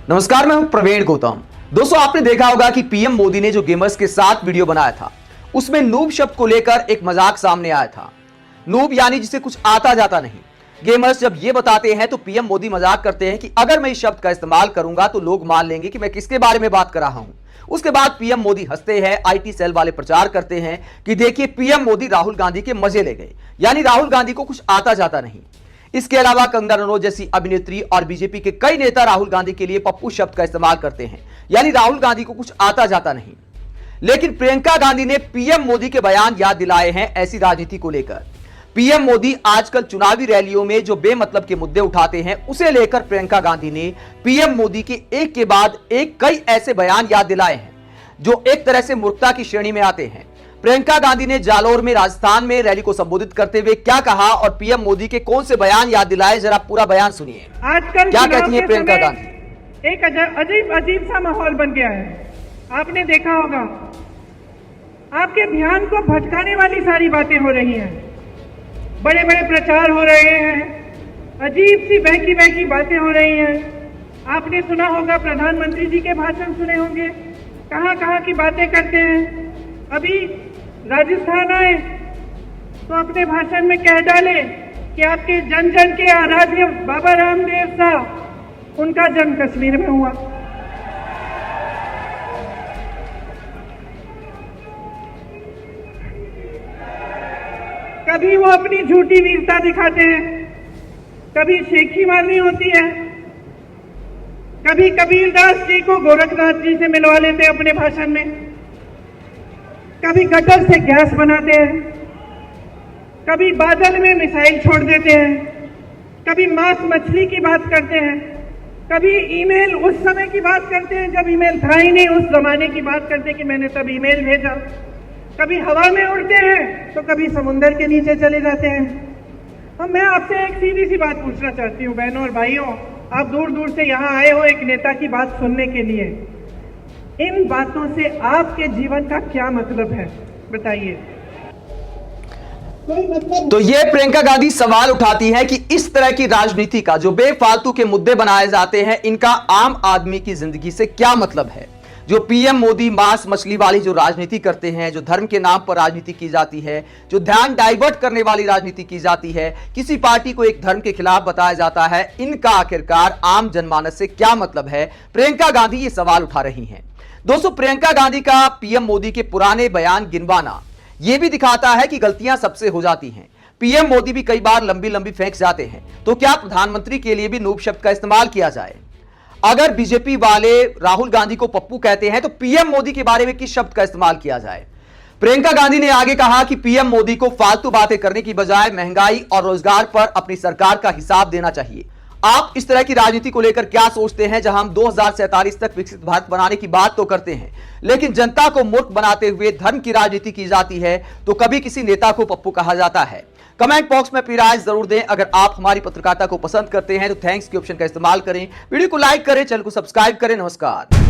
नमस्कार, मैं हूं प्रवीण गौतम। दोस्तों, आपने देखा होगा कि पीएम मोदी ने जो गेमर्स के साथ वीडियो बनाया था, उसमें नूब शब्द को लेकर एक मजाक सामने आया था। नूब यानी जिसे कुछ आता जाता नहीं। गेमर्स जब ये बताते हैं तो पीएम मोदी मजाक करते हैं कि अगर मैं इस शब्द का इस्तेमाल करूंगा तो लोग मान लेंगे कि मैं किसके बारे में बात कर रहा हूं। उसके बाद पीएम मोदी हंसते हैं, आईटी सेल वाले प्रचार करते हैं कि देखिए पीएम मोदी राहुल गांधी के मजे ले गए, यानी राहुल गांधी को कुछ आता जाता नहीं। इसके अलावा कंगना रनौत जैसी अभिनेत्री और बीजेपी के कई नेता राहुल गांधी के लिए पप्पू शब्द का इस्तेमाल करते हैं, यानी राहुल गांधी को कुछ आता जाता नहीं। लेकिन प्रियंका गांधी ने पीएम मोदी के बयान याद दिलाए हैं ऐसी राजनीति को लेकर। पीएम मोदी आजकल चुनावी रैलियों में जो बेमतलब के मुद्दे उठाते हैं, उसे लेकर प्रियंका गांधी ने पीएम मोदी के एक के बाद एक कई ऐसे बयान याद दिलाए हैं जो एक तरह से मूर्खता की श्रेणी में आते हैं। प्रियंका गांधी ने जालोर में राजस्थान में रैली को संबोधित करते हुए क्या कहा और पीएम मोदी के कौन से बयान याद दिलाए, जरा पूरा बयान सुनिए। आजकल क्या कहती हैं प्रियंका गांधी? एक अजीब सा माहौल बन गया है। आपने देखा होगा, आपके ध्यान को भटकाने वाली सारी बातें हो रही हैं, बड़े बड़े प्रचार हो रहे हैं, अजीब सी बहकी बहकी बातें हो रही हैं। आपने सुना होगा, प्रधानमंत्री जी के भाषण सुने होंगे, कहाँ कहाँ की बातें करते हैं। अभी राजस्थान आए तो अपने भाषण में कह डाले कि आपके जन जन के आराध्य बाबा रामदेव साहब, उनका जन्म कश्मीर में हुआ। कभी वो अपनी झूठी वीरता दिखाते हैं, कभी शेखी मारनी होती है, कभी कबीरदास जी को गोरखनाथ जी से मिलवा लेते हैं अपने भाषण में, कभी गटर से गैस बनाते हैं, कभी बादल में मिसाइल छोड़ देते हैं, कभी मांस मछली की बात करते हैं, कभी ईमेल उस समय की बात करते हैं जब ईमेल था ही नहीं, उस जमाने की बात करते हैं कि मैंने तब ईमेल भेजा, कभी हवा में उड़ते हैं तो कभी समुंदर के नीचे चले जाते हैं। और मैं आपसे एक सीधी सी बात पूछना चाहती हूँ, बहनों और भाइयों, आप दूर दूर से यहाँ आए हो एक नेता की बात सुनने के लिए। इन बातों से आपके जीवन का क्या मतलब है, बताइए। तो ये प्रियंका गांधी सवाल उठाती है कि इस तरह की राजनीति का जो बेफालतू के मुद्दे बनाए जाते हैं, इनका आम आदमी की जिंदगी से क्या मतलब है। जो पीएम मोदी मांस मछली वाली जो राजनीति करते हैं, जो धर्म के नाम पर राजनीति की जाती है, जो ध्यान डाइवर्ट करने वाली राजनीति की जाती है, किसी पार्टी को एक धर्म के खिलाफ बताया जाता है, इनका आखिरकार आम जनमानस से क्या मतलब है। प्रियंका गांधी ये सवाल उठा रही हैं। दोस्तों, प्रियंका गांधी का पीएम मोदी के पुराने बयान गिनवाना यह भी दिखाता है कि गलतियां सबसे हो जाती हैं। पीएम मोदी भी कई बार लंबी लंबी फेंक जाते हैं, तो क्या प्रधानमंत्री के लिए भी नूब शब्द का इस्तेमाल किया जाए? अगर बीजेपी वाले राहुल गांधी को पप्पू कहते हैं तो पीएम मोदी के बारे में किस शब्द का इस्तेमाल किया जाए? प्रियंका गांधी ने आगे कहा कि पीएम मोदी को फालतू बातें करने की बजाय महंगाई और रोजगार पर अपनी सरकार का हिसाब देना चाहिए। आप इस तरह की राजनीति को लेकर क्या सोचते हैं, जहां हम 2047 तक विकसित भारत बनाने की बात तो करते हैं, लेकिन जनता को मूर्ख बनाते हुए धर्म की राजनीति की जाती है, तो कभी किसी नेता को पप्पू कहा जाता है? कमेंट बॉक्स में अपनी राय जरूर दें। अगर आप हमारी पत्रकारिता को पसंद करते हैं तो थैंक्स के ऑप्शन का इस्तेमाल करें, वीडियो को लाइक करें, चैनल को सब्सक्राइब करें। नमस्कार।